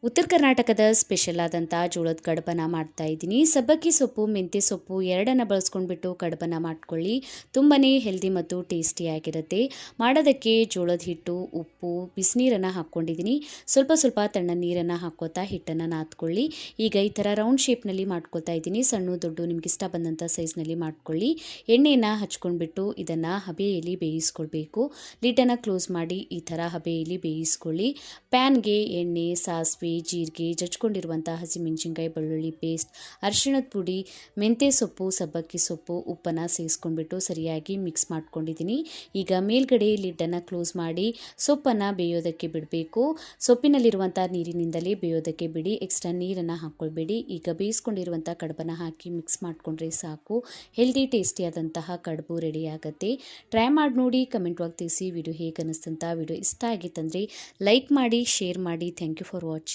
ಉತ್ತರ ಕರ್ನಾಟಕದ ಸ್ಪೆಷಲ್ ಆದಂಥ ಜೋಳದ ಕಡುಬನ್ನ ಮಾಡ್ತಾ ಇದ್ದೀನಿ. ಸಬ್ಬಕ್ಕಿ ಸೊಪ್ಪು, ಮೆಂತ್ಯ ಸೊಪ್ಪು ಎರಡನ್ನು ಬಳಸ್ಕೊಂಡ್ಬಿಟ್ಟು ಕಡುಬನ್ನ ಮಾಡ್ಕೊಳ್ಳಿ. ತುಂಬಾ ಹೆಲ್ದಿ ಮತ್ತು ಟೇಸ್ಟಿಯಾಗಿರುತ್ತೆ. ಮಾಡೋದಕ್ಕೆ ಜೋಳದ ಹಿಟ್ಟು, ಉಪ್ಪು, ಬಿಸಿನೀರನ್ನು ಹಾಕ್ಕೊಂಡಿದ್ದೀನಿ. ಸ್ವಲ್ಪ ಸ್ವಲ್ಪ ತಣ್ಣ ನೀರನ್ನು ಹಾಕ್ಕೋತಾ ಹಿಟ್ಟನ್ನು ನಾದ್ಕೊಳ್ಳಿ. ಈಗ ಈ ಥರ ರೌಂಡ್ ಶೇಪ್ನಲ್ಲಿ ಮಾಡ್ಕೊಳ್ತಾ ಇದ್ದೀನಿ. ಸಣ್ಣ ದೊಡ್ಡ ನಿಮ್ಗೆ ಇಷ್ಟ ಬಂದಂಥ ಸೈಜ್ನಲ್ಲಿ ಮಾಡ್ಕೊಳ್ಳಿ. ಎಣ್ಣೆಯನ್ನು ಹಚ್ಕೊಂಡ್ಬಿಟ್ಟು ಇದನ್ನು ಹಬೆಯಲ್ಲಿ ಬೇಯಿಸ್ಕೊಳ್ಬೇಕು. ಲಿಡ್ಡನ್ನು ಕ್ಲೋಸ್ ಮಾಡಿ ಈ ಥರ ಹಬೆಯಲ್ಲಿ ಬೇಯಿಸ್ಕೊಳ್ಳಿ. ಪ್ಯಾನ್ಗೆ ಎಣ್ಣೆ, ಸಾಸಿವೆ, ಜೀರಿಗೆ, ಜಜ್ಕೊಂಡಿರುವಂಥ ಹಸಿಮೆಣಸಿನ್ಕಾಯಿ, ಬೆಳ್ಳುಳ್ಳಿ ಪೇಸ್ಟ್, ಅರಿಶಿಣದ ಪುಡಿ, ಮೆಂತ್ಯ ಸೊಪ್ಪು, ಸಬ್ಬಕ್ಕಿ ಸೊಪ್ಪು, ಉಪ್ಪನ್ನು ಸೇರಿಸ್ಕೊಂಡ್ಬಿಟ್ಟು ಸರಿಯಾಗಿ ಮಿಕ್ಸ್ ಮಾಡ್ಕೊಂಡಿದ್ದೀನಿ. ಈಗ ಮೇಲ್ಗಡೆ ಲಿಡ್ಡನ್ನು ಕ್ಲೋಸ್ ಮಾಡಿ ಸೊಪ್ಪನ್ನು ಬೇಯೋದಕ್ಕೆ ಬಿಡಬೇಕು. ಸೊಪ್ಪಿನಲ್ಲಿರುವಂಥ ನೀರಿನಿಂದಲೇ ಬೇಯೋದಕ್ಕೆ ಬಿಡಿ, ಎಕ್ಸ್ಟ್ರಾ ನೀರನ್ನು ಹಾಕ್ಕೊಳ್ಬೇಡಿ. ಈಗ ಬೇಯಿಸ್ಕೊಂಡಿರುವಂಥ ಕಡುಬನ್ನು ಹಾಕಿ ಮಿಕ್ಸ್ ಮಾಡಿಕೊಂಡ್ರೆ ಸಾಕು. ಹೆಲ್ದಿ ಟೇಸ್ಟಿಯಾದಂತಹ ಕಡುಬು ರೆಡಿ ಆಗುತ್ತೆ. ಟ್ರೈ ಮಾಡಿ ನೋಡಿ, ಕಮೆಂಟ್ ಒಳಗೆ ತಿಳಿಸಿ ವಿಡಿಯೋ ಹೇಗೆ ಅನ್ನಿಸ್ತಂತ. ವಿಡಿಯೋ ಇಷ್ಟ ಆಗಿತ್ತಂದರೆ ಲೈಕ್ ಮಾಡಿ, ಶೇರ್ ಮಾಡಿ. Thank you for watching.